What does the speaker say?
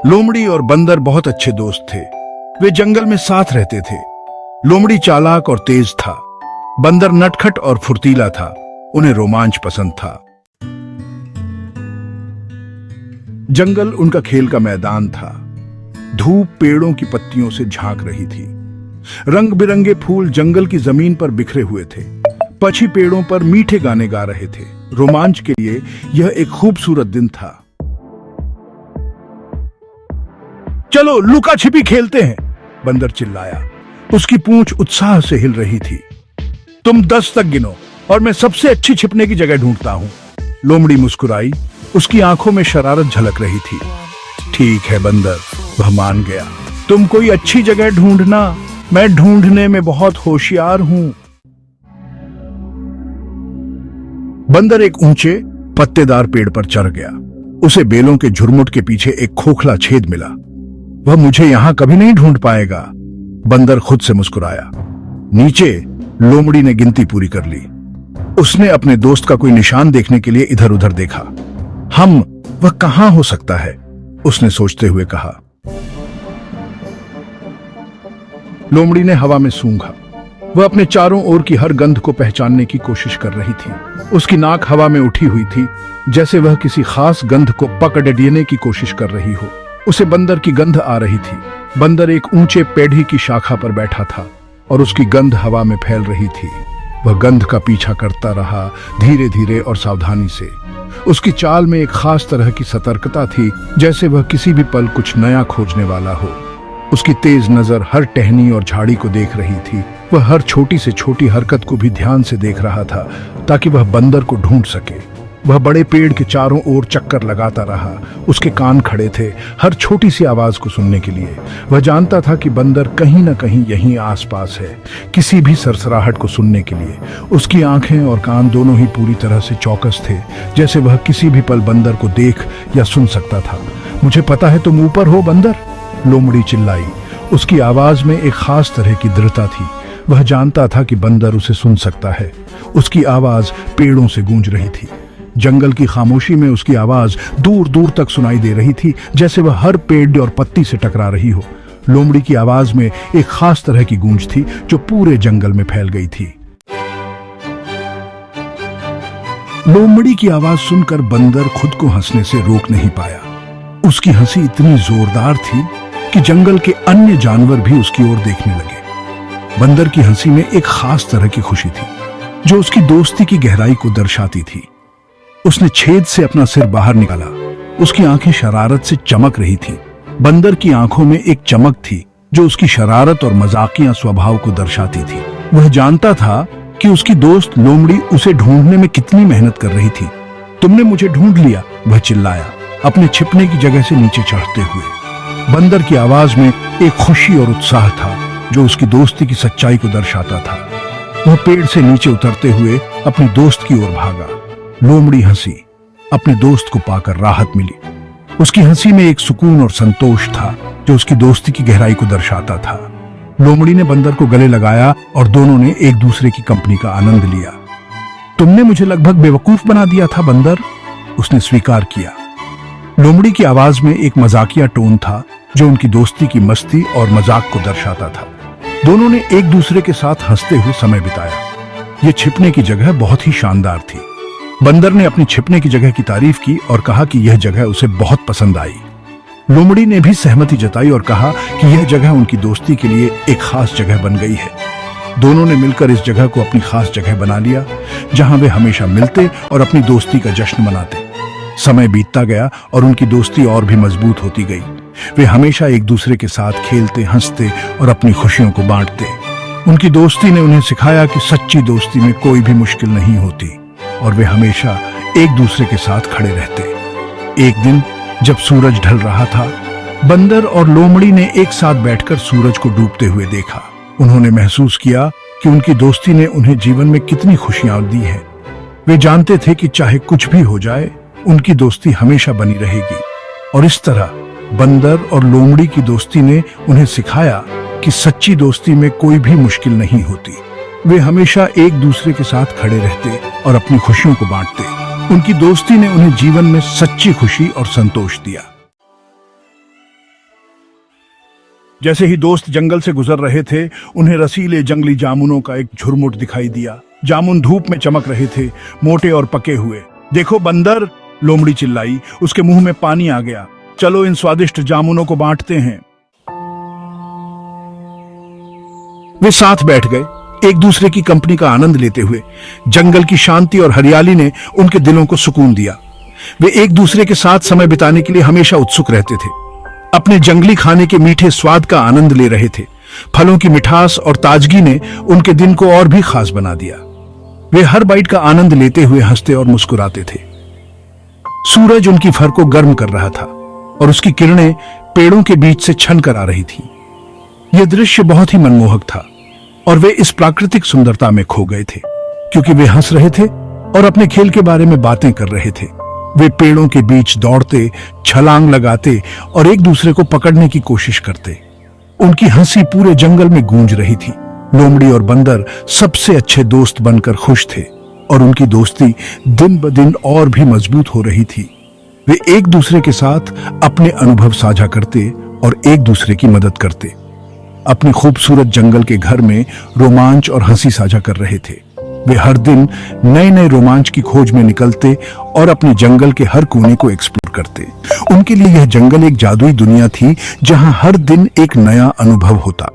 लोमड़ी और बंदर बहुत अच्छे दोस्त थे। वे जंगल में साथ रहते थे। लोमड़ी चालाक और तेज था। बंदर नटखट और फुर्तीला था। उन्हें रोमांच पसंद था। जंगल उनका खेल का मैदान था। धूप पेड़ों की पत्तियों से झांक रही थी। रंग बिरंगे फूल जंगल की जमीन पर बिखरे हुए थे। पक्षी पेड़ों पर मीठे गाने गा रहे थे। रोमांच के लिए यह एक खूबसूरत दिन था। चलो लुका छिपी खेलते हैं, बंदर चिल्लाया। उसकी पूंछ उत्साह से हिल रही थी। तुम 10 तक गिनो और मैं सबसे अच्छी छिपने की जगह ढूंढता हूं। लोमड़ी मुस्कुराई। उसकी आंखों में शरारत झलक रही थी। ठीक है बंदर, वह मान गया। तुम कोई अच्छी जगह ढूंढना, मैं ढूंढने में बहुत होशियार हूं। बंदर एक ऊंचे पत्तेदार पेड़ पर चढ़ गया। उसे बेलों के झुरमुट के पीछे एक खोखला छेद मिला। वह मुझे यहां कभी नहीं ढूंढ पाएगा, बंदर खुद से मुस्कुराया। नीचे लोमड़ी ने गिनती पूरी कर ली। उसने अपने दोस्त का कोई निशान देखने के लिए इधर उधर देखा। वह कहां हो सकता है, उसने सोचते हुए कहा। लोमड़ी ने हवा में सूंघा। वह अपने चारों ओर की हर गंध को पहचानने की कोशिश कर रही थी। उसकी नाक हवा में उठी हुई थी, जैसे वह किसी खास गंध को पकड़ने की कोशिश कर रही हो। उसे बंदर की गंध आ रही थी। बंदर एक ऊंचे पेड़ की शाखा पर बैठा था और उसकी गंध हवा में फैल रही थी। वह गंध का पीछा करता रहा, धीरे धीरे और सावधानी से। उसकी चाल में एक खास तरह की सतर्कता थी, जैसे वह किसी भी पल कुछ नया खोजने वाला हो। उसकी तेज नजर हर टहनी और झाड़ी को देख रही थी। वह हर छोटी से छोटी हरकत को भी ध्यान से देख रहा था, ताकि वह बंदर को ढूंढ सके। वह बड़े पेड़ के चारों ओर चक्कर लगाता रहा। उसके कान खड़े थे हर छोटी सी आवाज को सुनने के लिए। वह जानता था कि बंदर कहीं न कहीं यहीं आसपास है, किसी भी सरसराहट को सुनने के लिए। उसकी आंखें और कान दोनों ही पूरी तरह से चौकस थे, जैसे वह किसी भी पल बंदर को देख या सुन सकता था। मुझे पता है तुम ऊपर हो बंदर, लोमड़ी चिल्लाई। उसकी आवाज में एक खास तरह की दृढ़ता थी। वह जानता था कि बंदर उसे सुन सकता है। उसकी आवाज पेड़ों से गूंज रही थी। जंगल की खामोशी में उसकी आवाज दूर दूर तक सुनाई दे रही थी, जैसे वह हर पेड़ और पत्ती से टकरा रही हो। लोमड़ी की आवाज में एक खास तरह की गूंज थी, जो पूरे जंगल में फैल गई थी। लोमड़ी की आवाज सुनकर बंदर खुद को हंसने से रोक नहीं पाया। उसकी हंसी इतनी जोरदार थी कि जंगल के अन्य जानवर भी उसकी ओर देखने लगे। बंदर की हंसी में एक खास तरह की खुशी थी, जो उसकी दोस्ती की गहराई को दर्शाती थी। उसने छेद से अपना सिर बाहर निकाला। उसकी आंखें शरारत से चमक रही थी। बंदर की आंखों में एक चमक थी, जो उसकी शरारत और मजाकिया स्वभाव को दर्शाती थी। वह जानता था कि उसकी दोस्त लोमड़ी उसे ढूंढने में कितनी मेहनत कर रही थी। तुमने मुझे ढूंढ लिया, वह चिल्लाया, अपने छिपने की जगह से नीचे चढ़ते हुए। बंदर की आवाज में एक खुशी और उत्साह था, जो उसकी दोस्ती की सच्चाई को दर्शाता था। वह पेड़ से नीचे उतरते हुए अपने दोस्त की ओर भागा। लोमड़ी हंसी। अपने दोस्त को पाकर राहत मिली। उसकी हंसी में एक सुकून और संतोष था, जो उसकी दोस्ती की गहराई को दर्शाता था। लोमड़ी ने बंदर को गले लगाया और दोनों ने एक दूसरे की कंपनी का आनंद लिया। तुमने मुझे लगभग बेवकूफ बना दिया था बंदर, उसने स्वीकार किया। लोमड़ी की आवाज में एक मजाकिया टोन था, जो उनकी दोस्ती की मस्ती और मजाक को दर्शाता था। दोनों ने एक दूसरे के साथ हंसते हुए समय बिताया। यह छिपने की जगह बहुत ही शानदार थी। बंदर ने अपनी छिपने की जगह की तारीफ की और कहा कि यह जगह उसे बहुत पसंद आई। लोमड़ी ने भी सहमति जताई और कहा कि यह जगह उनकी दोस्ती के लिए एक खास जगह बन गई है। दोनों ने मिलकर इस जगह को अपनी खास जगह बना लिया, जहां वे हमेशा मिलते और अपनी दोस्ती का जश्न मनाते। समय बीतता गया और उनकी दोस्ती और भी मजबूत होती गई। वे हमेशा एक दूसरे के साथ खेलते, हंसते और अपनी खुशियों को बांटते। उनकी दोस्ती ने उन्हें सिखाया कि सच्ची दोस्ती में कोई भी मुश्किल नहीं होती और वे हमेशा एक दूसरे के साथ खड़े रहते। एक दिन जब सूरज ढल रहा था, बंदर और लोमड़ी ने एक साथ बैठकर सूरज को डूबते हुए देखा। उन्होंने महसूस किया कि उनकी दोस्ती ने उन्हें जीवन में कितनी खुशियां दी हैं। वे जानते थे कि चाहे कुछ भी हो जाए, उनकी दोस्ती हमेशा बनी रहेगी। और इस तरह बंदर और लोमड़ी की दोस्ती ने उन्हें सिखाया कि सच्ची दोस्ती में कोई भी मुश्किल नहीं होती। वे हमेशा एक दूसरे के साथ खड़े रहते और अपनी खुशियों को बांटते। उनकी दोस्ती ने उन्हें जीवन में सच्ची खुशी और संतोष दिया। जैसे ही दोस्त जंगल से गुजर रहे थे, उन्हें रसीले जंगली जामुनों का एक झुरमुट दिखाई दिया। जामुन धूप में चमक रहे थे, मोटे और पके हुए। देखो बंदर, लोमड़ी चिल्लाई, उसके मुंह में पानी आ गया। चलो इन स्वादिष्ट जामुनों को बांटते हैं। वे साथ बैठ गए, एक दूसरे की कंपनी का आनंद लेते हुए। जंगल की शांति और हरियाली ने उनके दिलों को सुकून दिया। वे एक दूसरे के साथ समय बिताने के लिए हमेशा उत्सुक रहते थे। अपने जंगली खाने के मीठे स्वाद का आनंद ले रहे थे। फलों की मिठास और ताजगी ने उनके दिन को और भी खास बना दिया। वे हर बाइट का आनंद लेते हुए हंसते और मुस्कुराते थे। सूरज उनकी फर को गर्म कर रहा था और उसकी किरणें पेड़ों के बीच से छन कर आ रही थीं। यह दृश्य बहुत ही मनमोहक था और वे इस प्राकृतिक सुंदरता में खो गए थे, क्योंकि वे हंस रहे थे और अपने खेल के बारे में बातें कर रहे थे। वे पेड़ों के बीच दौड़ते, छलांग लगाते और एक दूसरे को पकड़ने की कोशिश करते। उनकी हंसी पूरे जंगल में गूंज रही थी। लोमड़ी और बंदर सबसे अच्छे दोस्त बनकर खुश थे और उनकी दोस्ती दिन ब दिन और भी मजबूत हो रही थी। वे एक दूसरे के साथ अपने अनुभव साझा करते और एक दूसरे की मदद करते। अपने खूबसूरत जंगल के घर में रोमांच और हंसी साझा कर रहे थे। वे हर दिन नए नए रोमांच की खोज में निकलते और अपने जंगल के हर कोने को एक्सप्लोर करते। उनके लिए यह जंगल एक जादुई दुनिया थी, जहां हर दिन एक नया अनुभव होता।